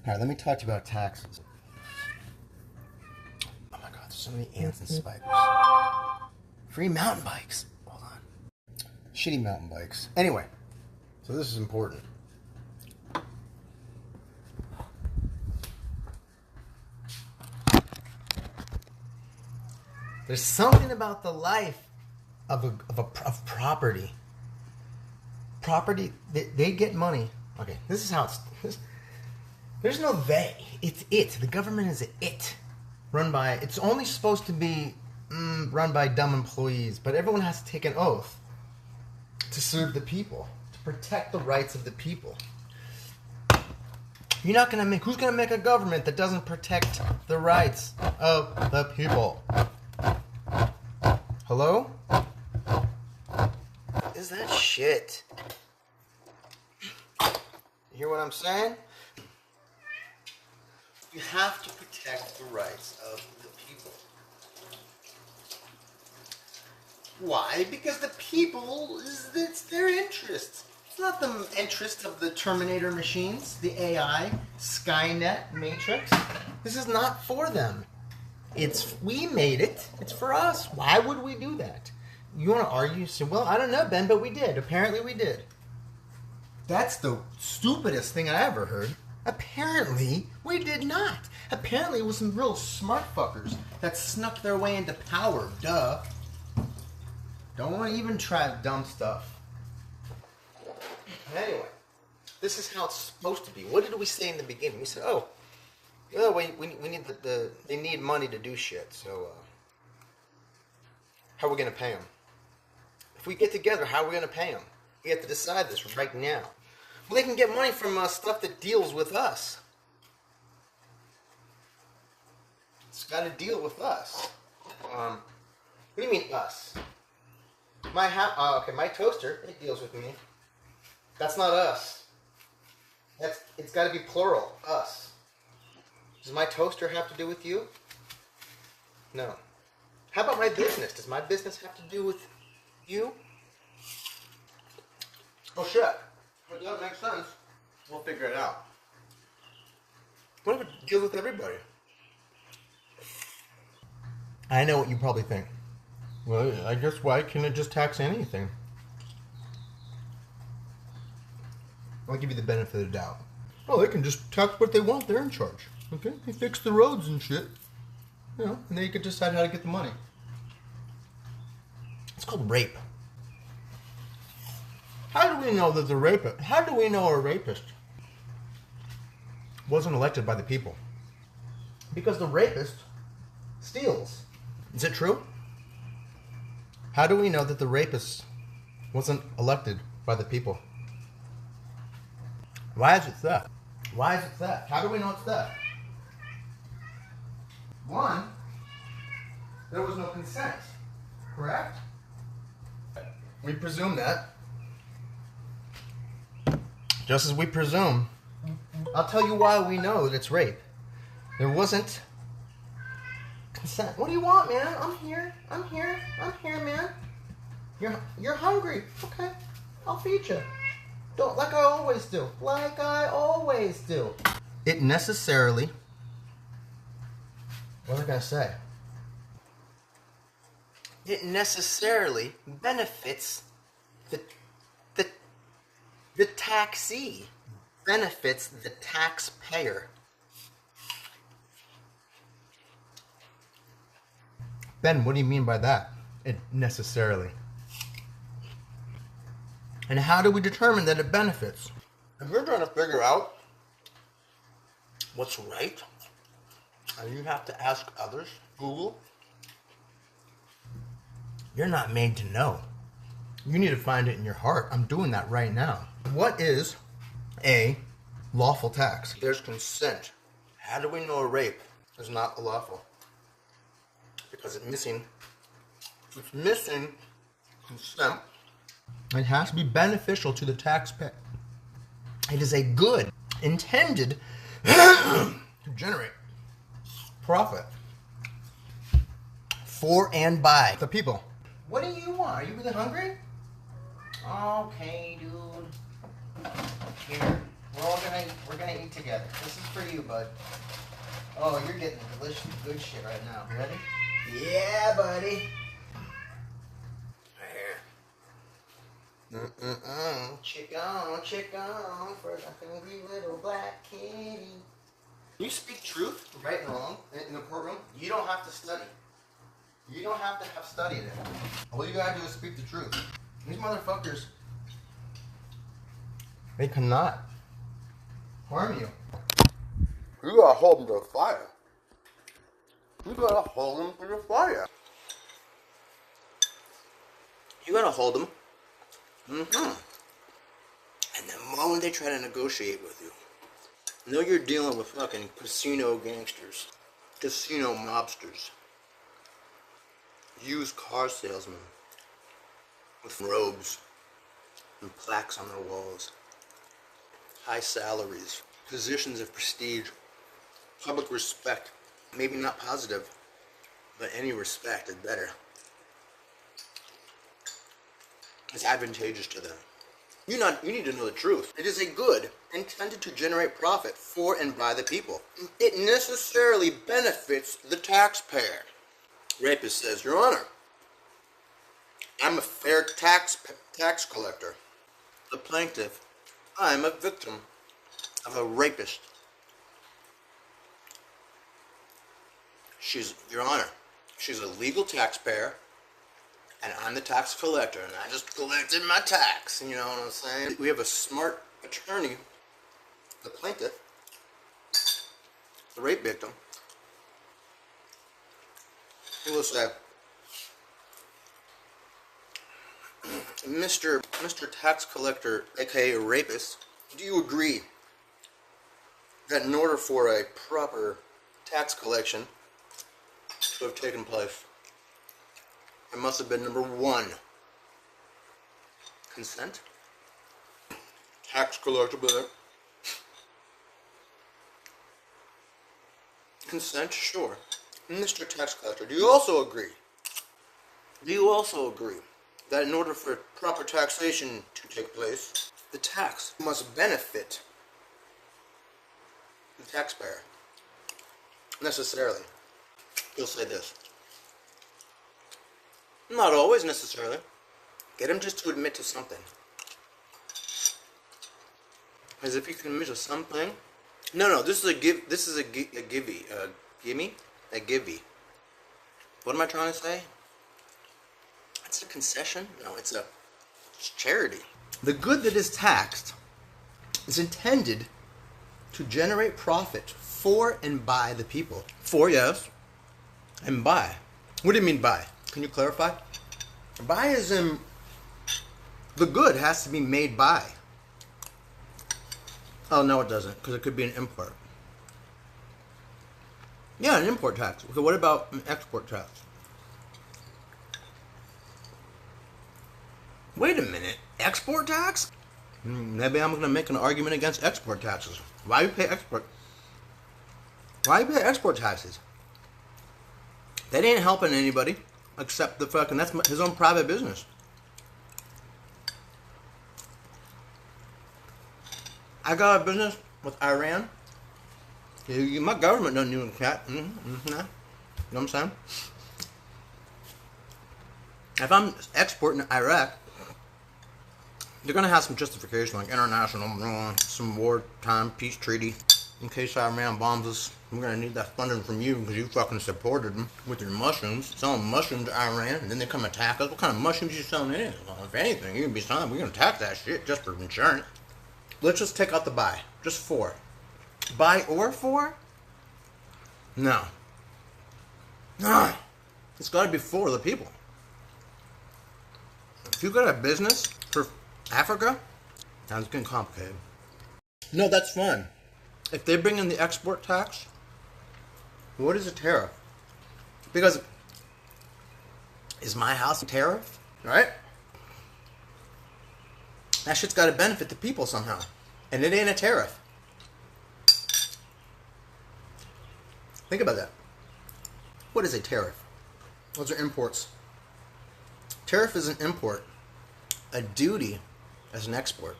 All right, let me talk to you about taxes. Oh my God, there's so many ants and spiders. Free mountain bikes. Hold on. Shitty mountain bikes. Anyway, so this is important. There's something about the life of property. Property, they get money. Okay, this is how it's. There's no they. It's it. The government is it. It's only supposed to be run by dumb employees, but everyone has to take an oath to serve the people, to protect the rights of the people. Who's gonna make a government that doesn't protect the rights of the people? Hello? Is that shit? You hear what I'm saying? You have to protect the rights of the people. Why? Because the people, it's their interests. It's not the interest of the Terminator machines, the AI, Skynet, Matrix. This is not for them. We made it. It's for us. Why would we do that? You want to argue? Say, well, I don't know, Ben, but we did. Apparently we did. That's the stupidest thing I ever heard. Apparently we did not. Apparently it was some real smart fuckers that snuck their way into power. Duh. Don't want to even try dumb stuff. Anyway, this is how it's supposed to be. What did we say in the beginning? We said, oh, well, we need they need money to do shit. So how are we going to pay them? If we get together, how are we going to pay them? We have to decide this right now. Well, they can get money from stuff that deals with us. It's got to deal with us. What do you mean us? My toaster, it deals with me. That's not us. It's got to be plural. Us. Does my toaster have to do with you? No. How about my business? Does my business have to do with you? Oh shit. If that makes sense, we'll figure it out. What if it deals with everybody? I know what you probably think. Well, I guess why can't it just tax anything? I'll give you the benefit of the doubt. Oh, they can just tax what they want. They're in charge. Okay? They fix the roads and shit. You know, and then you can decide how to get the money. It's called rape. How do we know that how do we know a rapist wasn't elected by the people? Because the rapist steals. Is it true? How do we know that the rapist wasn't elected by the people? Why is it theft? Why is it theft? How do we know it's theft? One, there was no consent, correct? We presume that. Just as we presume, I'll tell you why we know that it's rape. There wasn't consent. What do you want, man? I'm here, man. You're hungry. Okay, I'll feed you. Like I always do. It necessarily, what was I gonna say? It necessarily benefits the taxee, benefits the taxpayer. Ben, what do you mean by that? It necessarily. And how do we determine that it benefits? If you're trying to figure out what's right, and you have to ask others, Google, you're not made to know. You need to find it in your heart. I'm doing that right now. What is a lawful tax? There's consent. How do we know a rape is not lawful? Because it's missing consent. It has to be beneficial to the taxpayer. It is a good intended to generate profit for and by the people. What do you want? Are you really hungry? Okay, dude. Here. We're gonna eat together. This is for you, bud. Oh, you're getting the delicious good shit right now. You ready? Yeah, buddy. Right here. Chicken for the hungry little black kitty. You speak truth, right and wrong, in the courtroom. You don't have to study. You don't have to have studied it. All you gotta do is speak the truth. These motherfuckers, they cannot harm you. You gotta hold them to the fire. You gotta hold them to the fire. You gotta hold them. And the moment they try to negotiate with you, know you're dealing with fucking casino gangsters, casino mobsters, used car salesmen with robes and plaques on their walls, high salaries, positions of prestige, public respect, maybe not positive, but any respect is better. It's advantageous to them. You need to know the truth. It is a good intended to generate profit for and by the people. It necessarily benefits the taxpayer. Rapist says, Your Honor, I'm a fair tax collector. The plaintiff, I'm a victim of a rapist. Your Honor, she's a legal taxpayer, and I'm the tax collector, and I just collected my tax. You know what I'm saying? We have a smart attorney, the plaintiff, the rape victim, who will say, Mr. Tax Collector, aka rapist, do you agree that in order for a proper tax collection to have taken place, it must have been number one, consent? Tax collector, but consent, sure. Mr. Tax Collector, do you also agree? Do you also agree that in order for proper taxation to take place, the tax must benefit the taxpayer? Necessarily. He'll say this. Not always necessarily. Get him just to admit to something. As if you can admit to something. No, this is a give. This is a givey. Gimme? A givey. What am I trying to say? It's a concession? No, it's charity. The good that is taxed is intended to generate profit for and by the people. For, yes, and by. What do you mean by? Can you clarify? By is in the good has to be made by. Oh, no, it doesn't, because it could be an import. Yeah, an import tax. Okay, what about an export tax? Wait a minute, export tax? Maybe I'm going to make an argument against export taxes. Why do you pay export? Why do you pay export taxes? That ain't helping anybody except the fucking, that's his own private business. I got a business with Iran. My government doesn't even cat. You know what I'm saying? If I'm exporting to Iraq, they're going to have some justification, like international law, some wartime peace treaty. In case Iran bombs us, we're going to need that funding from you because you fucking supported them with your mushrooms, selling mushrooms to Iran, and then they come attack us. What kind of mushrooms you selling in? Well, if anything, you're going to be selling, we're going to tax that shit just for insurance. Let's just take out the buy. Just for. Buy or for? No. No. It's got to be for the people. If you got a business for Africa, now it's getting complicated. No, that's fine. If they bring in the export tax, what is a tariff? Because is my house a tariff? Right? That shit's got to benefit the people somehow. And it ain't a tariff. Think about that. What is a tariff? Those are imports. Tariff is an import. A duty is an export.